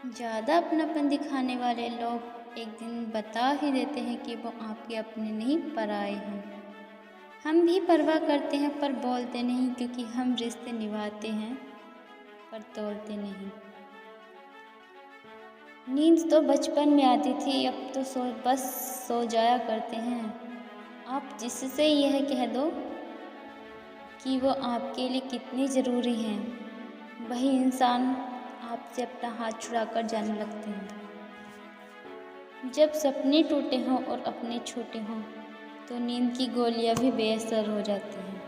ज़्यादा अपनापन दिखाने वाले लोग एक दिन बता ही देते हैं कि वो आपके अपने नहीं पराए हैं। हम भी परवाह करते हैं पर बोलते नहीं, क्योंकि हम रिश्ते निभाते हैं पर तोड़ते नहीं। नींद तो बचपन में आती थी, अब तो बस सो जाया करते हैं। आप जिससे यह कह दो कि वो आपके लिए कितनी ज़रूरी हैं, वही इंसान आपसे अपना हाथ छुड़ाकर जाने लगते हैं। जब सपने टूटे हों और अपने छूटे हों तो नींद की गोलियां भी बेअसर हो जाती हैं।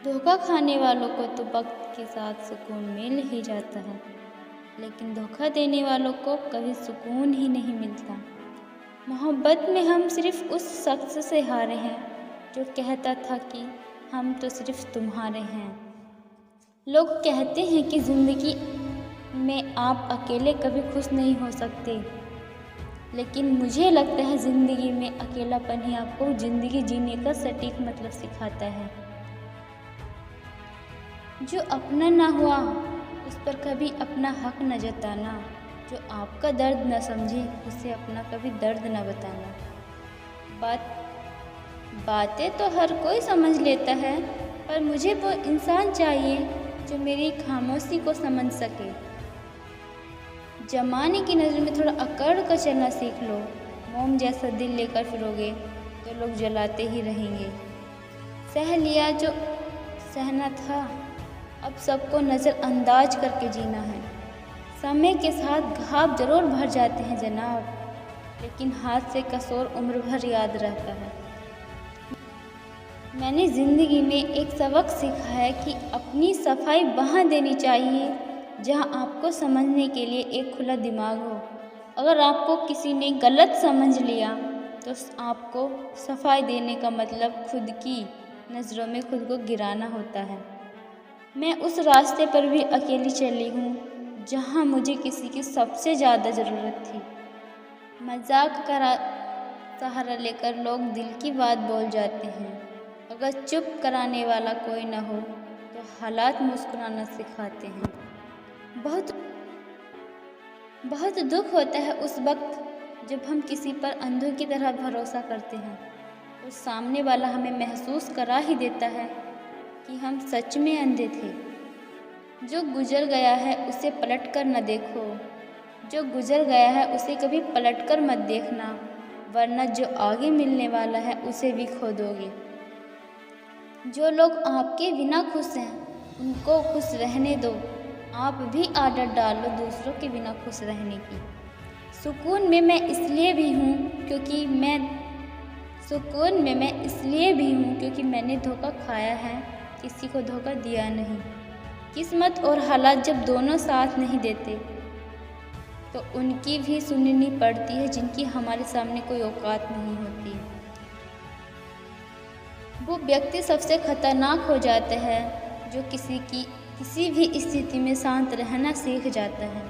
धोखा खाने वालों को तो वक्त के साथ सुकून मिल ही जाता है, लेकिन धोखा देने वालों को कभी सुकून ही नहीं मिलता। मोहब्बत में हम सिर्फ उस शख्स से हारे हैं जो कहता था कि हम तो सिर्फ तुम्हारे हैं। लोग कहते हैं कि ज़िंदगी में आप अकेले कभी खुश नहीं हो सकते, लेकिन मुझे लगता है ज़िंदगी में अकेलापन ही आपको ज़िंदगी जीने का सटीक मतलब सिखाता है। जो अपना ना हुआ उस पर कभी अपना हक न जताना, जो आपका दर्द न समझे उसे अपना कभी दर्द न बताना। बातें तो हर कोई समझ लेता है, पर मुझे वो इंसान चाहिए जो मेरी खामोशी को समझ सके। जमाने की नज़र में थोड़ा अकड़ कर चलना सीख लो। मोम जैसा दिल लेकर फिरोगे तो लोग जलाते ही रहेंगे। सह लिया जो सहना था, अब सबको नज़रअंदाज करके जीना है। समय के साथ घाव जरूर भर जाते हैं जनाब, लेकिन हाथ से कसौर उम्र भर याद रहता है। मैंने ज़िंदगी में एक सबक सीखा है कि अपनी सफाई वहाँ देनी चाहिए जहाँ आपको समझने के लिए एक खुला दिमाग हो। अगर आपको किसी ने गलत समझ लिया तो आपको सफाई देने का मतलब खुद की नज़रों में खुद को गिराना होता है। मैं उस रास्ते पर भी अकेली चली हूँ जहाँ मुझे किसी की सबसे ज़्यादा ज़रूरत थी। मजाक का सहारा लेकर लोग दिल की बात बोल जाते हैं। अगर चुप कराने वाला कोई न हो तो हालात मुस्कुराना सिखाते हैं। बहुत दुख होता है उस वक्त जब हम किसी पर अंधों की तरह भरोसा करते हैं और सामने वाला हमें महसूस करा ही देता है कि हम सच में अंधे थे। जो गुजर गया है उसे पलट कर न देखो, जो गुजर गया है उसे कभी पलट कर मत देखना, वरना जो आगे मिलने वाला है उसे भी खो दोगे। जो लोग आपके बिना खुश हैं उनको खुश रहने दो, आप भी आदत डालो दूसरों के बिना खुश रहने की। सुकून में मैं इसलिए भी हूँ क्योंकि मैंने धोखा खाया है, किसी को धोखा दिया नहीं। किस्मत और हालात जब दोनों साथ नहीं देते तो उनकी भी सुननी पड़ती है जिनकी हमारे सामने कोई औकात नहीं होती। वो व्यक्ति सबसे खतरनाक हो जाता है जो किसी भी स्थिति में शांत रहना सीख जाता है।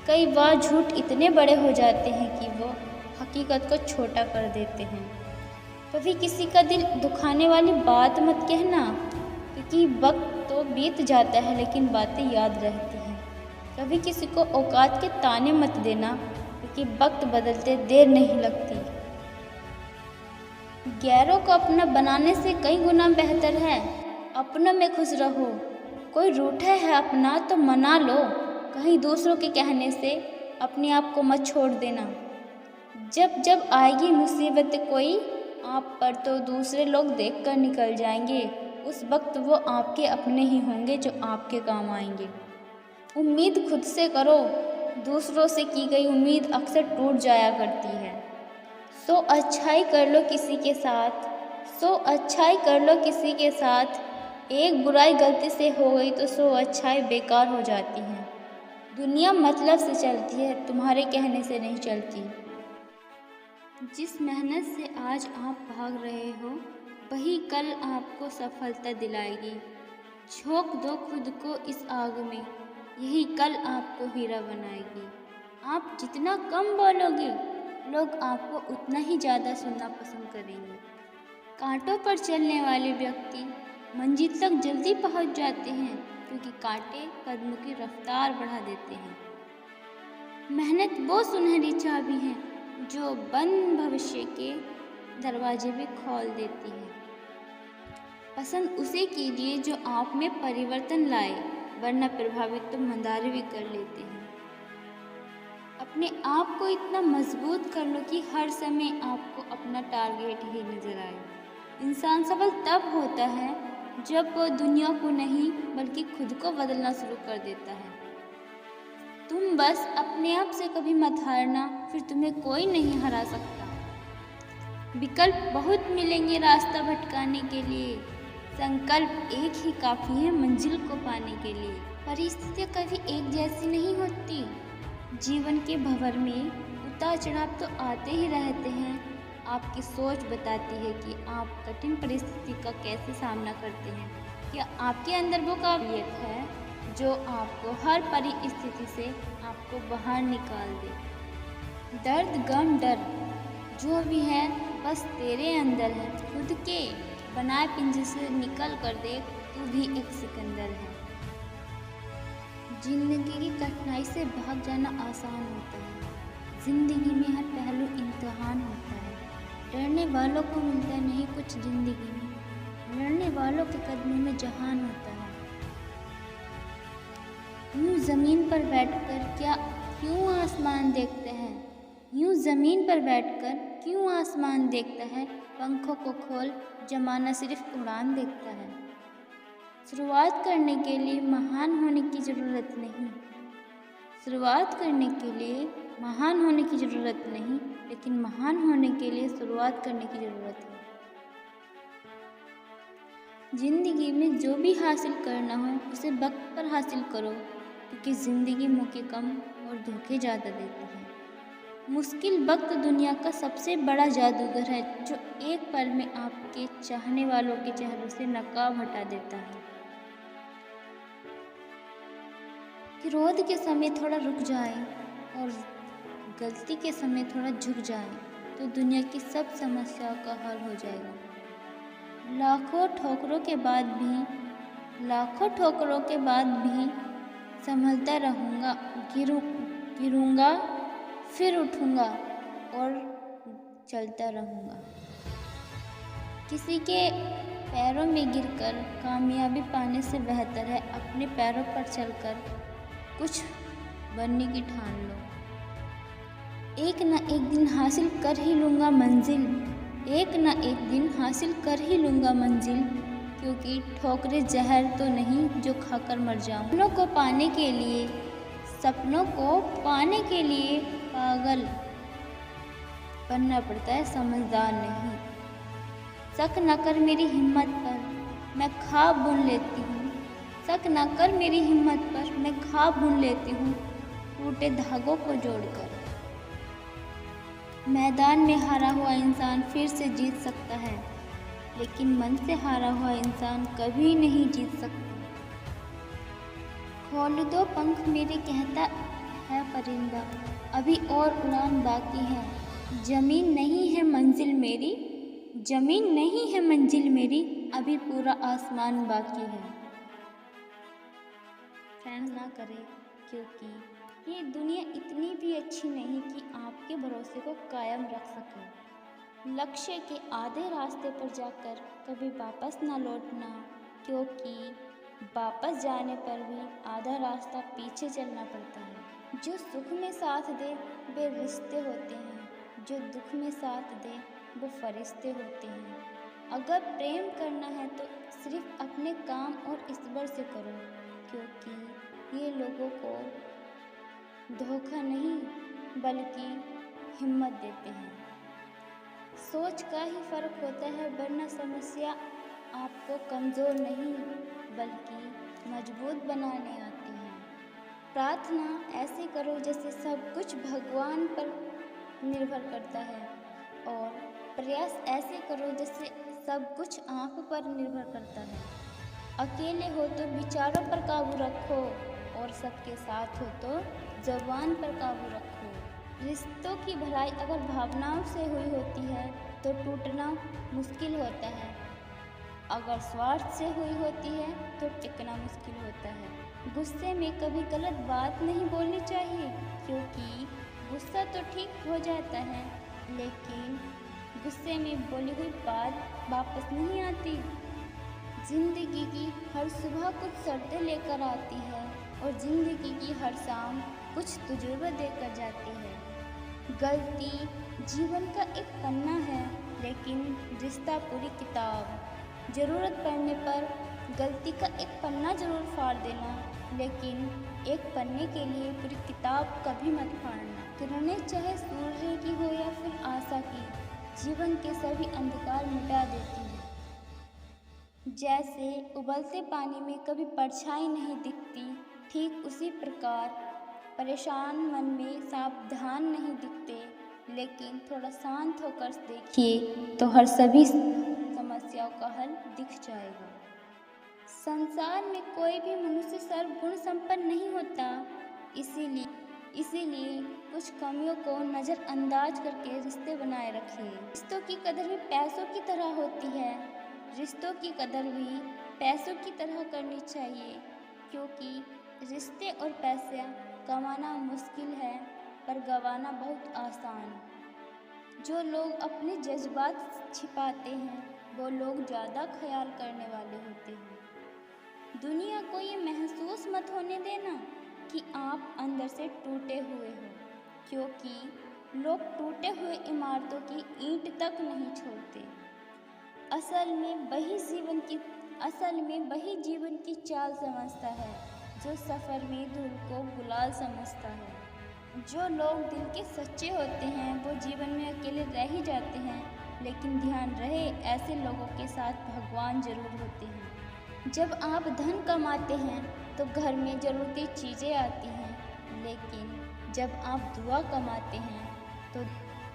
कई बार झूठ इतने बड़े हो जाते हैं कि वो हकीकत को छोटा कर देते हैं। कभी किसी का दिल दुखाने वाली बात मत कहना, क्योंकि वक्त तो बीत जाता है लेकिन बातें याद रहती हैं। कभी किसी को औकात के ताने मत देना, क्योंकि वक्त बदलते देर नहीं लगती। गैरों को अपना बनाने से कई गुना बेहतर है अपनों में खुश रहो। कोई रूठा है अपना तो मना लो, कहीं दूसरों के कहने से अपने आप को मत छोड़ देना। जब आएगी मुसीबत कोई आप पर तो दूसरे लोग देखकर निकल जाएंगे, उस वक्त वो आपके अपने ही होंगे जो आपके काम आएंगे। उम्मीद खुद से करो, दूसरों से की गई उम्मीद अक्सर टूट जाया करती है। सो अच्छाई कर लो किसी के साथ, एक बुराई गलती से हो गई तो 100 अच्छाई बेकार हो जाती हैं। दुनिया मतलब से चलती है, तुम्हारे कहने से नहीं चलती। जिस मेहनत से आज आप भाग रहे हो वही कल आपको सफलता दिलाएगी। झोंक दो खुद को इस आग में, यही कल आपको हीरा बनाएगी। आप जितना कम बोलोगे लोग आपको उतना ही ज़्यादा सुनना पसंद करेंगे। कांटों पर चलने वाले व्यक्ति मंजिल तक जल्दी पहुंच जाते हैं, क्योंकि कांटे कदमों की रफ्तार बढ़ा देते हैं। मेहनत वो सुनहरी चाबी है जो बंद भविष्य के दरवाजे भी खोल देती है। पसंद उसे कीजिए जो आप में परिवर्तन लाए, वरना प्रभावित तो मंदार भी कर लेते हैं। अपने आप को इतना मजबूत कर लो कि हर समय आपको अपना टारगेट ही नजर आए। इंसान सफल तब होता है जब वह दुनिया को नहीं बल्कि खुद को बदलना शुरू कर देता है। तुम बस अपने आप से कभी मत हारना, फिर तुम्हें कोई नहीं हरा सकता। विकल्प बहुत मिलेंगे रास्ता भटकाने के लिए, संकल्प एक ही काफ़ी है मंजिल को पाने के लिए। परिस्थितियाँ कभी एक जैसी नहीं होती। जीवन के भंवर में उतार चढ़ाव तो आते ही रहते हैं। आपकी सोच बताती है कि आप कठिन परिस्थिति का कैसे सामना करते हैं। क्या आपके अंदर वो काबिलियत है जो आपको हर परिस्थिति से आपको बाहर निकाल दे। दर्द गम डर जो भी है बस तेरे अंदर है। खुद के बनाए पिंजरे से निकल कर देख, तू भी एक सिकंदर है। जिंदगी की कठिनाई से भाग जाना आसान होता है। जिंदगी में हर पहलू इम्तिहान होता है। डरने वालों को मिलता नहीं कुछ जिंदगी में, लड़ने वालों के कदमों में जहान होता है। यूं जमीन पर बैठकर क्यों आसमान देखते हैं, यूं जमीन पर बैठकर क्यों आसमान देखता है। पंखों को खोल, जमाना सिर्फ उड़ान देखता है। शुरुआत करने के लिए महान होने की ज़रूरत नहीं, शुरुआत करने के लिए महान होने की ज़रूरत नहीं, लेकिन महान होने के लिए शुरुआत करने की ज़रूरत है। ज़िंदगी में जो भी हासिल करना हो उसे वक्त पर हासिल करो, क्योंकि ज़िंदगी मौके कम और धोखे ज़्यादा देती है। मुश्किल वक्त दुनिया का सबसे बड़ा जादूगर है, जो एक पल में आपके चाहने वालों के चेहरों से नकाब हटा देता है। क्रोध के समय थोड़ा रुक जाए और गलती के समय थोड़ा झुक जाए तो दुनिया की सब समस्याओं का हल हो जाएगा। लाखों ठोकरों के बाद भी संभलता रहूँगा, गिरूँगा फिर उठूँगा और चलता रहूँगा। किसी के पैरों में गिरकर कामयाबी पाने से बेहतर है अपने पैरों पर चलकर कुछ बनने की ठान लो। एक न एक दिन हासिल कर ही लूँगा मंजिल, एक न एक दिन हासिल कर ही लूँगा मंजिल, क्योंकि ठोकरे जहर तो नहीं जो खाकर मर जाऊँ। सपनों को पाने के लिए पागल बनना पड़ता है, समझदार नहीं। शक न कर मेरी हिम्मत पर, मैं ख्वाब बुन लेती हूँ। शक न कर मेरी हिम्मत पर, मैं ख्वाब बुन लेती हूँ टूटे धागों को जोड़कर। मैदान में हारा हुआ इंसान फिर से जीत सकता है, लेकिन मन से हारा हुआ इंसान कभी नहीं जीत सकता। खोल दो पंख मेरे कहता है परिंदा, अभी और उड़ान बाकी है। जमीन नहीं है मंजिल मेरी, अभी पूरा आसमान बाकी है। फ्रेंड्स ना करें, क्योंकि ये दुनिया इतनी भी अच्छी नहीं कि आपके भरोसे को कायम रख सके। लक्ष्य के आधे रास्ते पर जाकर कभी वापस ना लौटना, क्योंकि वापस जाने पर भी आधा रास्ता पीछे चलना पड़ता है। जो सुख में साथ दे वे रिश्ते होते हैं, जो दुख में साथ दे वो फरिश्ते होते हैं। अगर प्रेम करना है तो सिर्फ अपने काम और ईश्वर से करो, क्योंकि ये लोगों को धोखा नहीं बल्कि हिम्मत देते हैं। सोच का ही फर्क होता है, वरना समस्या आपको कमज़ोर नहीं बल्कि मजबूत बनाने आती है। प्रार्थना ऐसे करो जैसे सब कुछ भगवान पर निर्भर करता है, और प्रयास ऐसे करो जैसे सब कुछ आप पर निर्भर करता है। अकेले हो तो विचारों पर काबू रखो, और सबके साथ हो तो ज़ुबान पर काबू रखो। रिश्तों की भलाई अगर भावनाओं से हुई होती है तो टूटना मुश्किल होता है। अगर स्वार्थ से हुई होती है तो टिकना मुश्किल होता है। गुस्से में कभी गलत बात नहीं बोलनी चाहिए, क्योंकि गुस्सा तो ठीक हो जाता है, लेकिन गुस्से में बोली हुई बात वापस नहीं आती। जिंदगी की हर सुबह कुछ शर्तें लेकर आती है और जिंदगी की हर शाम कुछ तजुर्बा देकर जाती है। गलती जीवन का एक पन्ना है, लेकिन रिश्ता पूरी किताब। ज़रूरत पड़ने पर गलती का एक पन्ना ज़रूर फाड़ देना, लेकिन एक पन्ने के लिए पूरी किताब कभी मत फाड़ना। किरणें चाहे सूर्य की हो या फिर आशा की, जीवन के सभी अंधकार मिटा देती हैं। जैसे उबलते पानी में कभी परछाई नहीं दिखती, ठीक उसी प्रकार परेशान मन में सावधान नहीं दिखते, लेकिन थोड़ा शांत होकर देखिए तो हर सभी समस्याओं का हल दिख जाएगा। संसार में कोई भी मनुष्य सर्वगुण संपन्न नहीं होता, इसीलिए कुछ कमियों को नज़रअंदाज करके रिश्ते बनाए रखिए। रिश्तों की कदर भी पैसों की तरह होती है, रिश्तों की कदर भी पैसों की तरह करनी चाहिए, क्योंकि रिश्ते और पैसे कमाना मुश्किल है पर गंवाना बहुत आसान। जो लोग अपने जज्बात छिपाते हैं वो लोग ज़्यादा ख्याल करने वाले होते हैं। दुनिया को ये महसूस मत होने देना कि आप अंदर से टूटे हुए हो, क्योंकि लोग टूटे हुए इमारतों की ईंट तक नहीं छोड़ते। असल में वही जीवन की चाल समझता है जो सफ़र में धूल को गुलाल समझता है। जो लोग दिल के सच्चे होते हैं वो जीवन में अकेले रह ही जाते हैं, लेकिन ध्यान रहे ऐसे लोगों के साथ भगवान जरूर होते हैं। जब आप धन कमाते हैं तो घर में ज़रूरती चीज़ें आती हैं, लेकिन जब आप दुआ कमाते हैं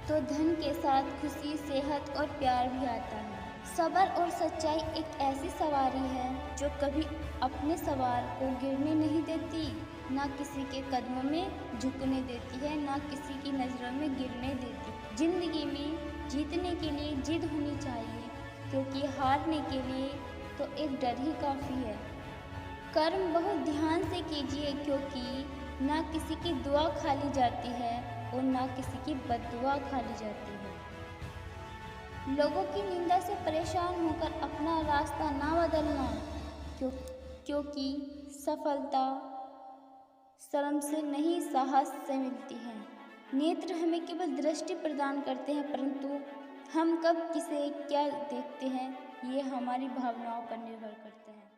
तो धन के साथ खुशी, सेहत और प्यार भी आता है। सब्र और सच्चाई एक ऐसी सवारी है जो कभी अपने सवार को गिरने नहीं देती, ना किसी के कदमों में झुकने देती है, ना किसी की नज़रों में गिरने देती। जिंदगी में जीतने के लिए जिद होनी चाहिए, क्योंकि हारने के लिए तो एक डर ही काफ़ी है। कर्म बहुत ध्यान से कीजिए, क्योंकि ना किसी की दुआ खाली जाती है और ना किसी की बद्दुआ खाली जाती है। लोगों की निंदा से परेशान होकर अपना रास्ता ना बदलना, क्योंकि सफलता शर्म से नहीं साहस से मिलती है। नेत्र हमें केवल दृष्टि प्रदान करते हैं, परंतु हम कब किसे क्या देखते हैं ये हमारी भावनाओं पर निर्भर करते हैं।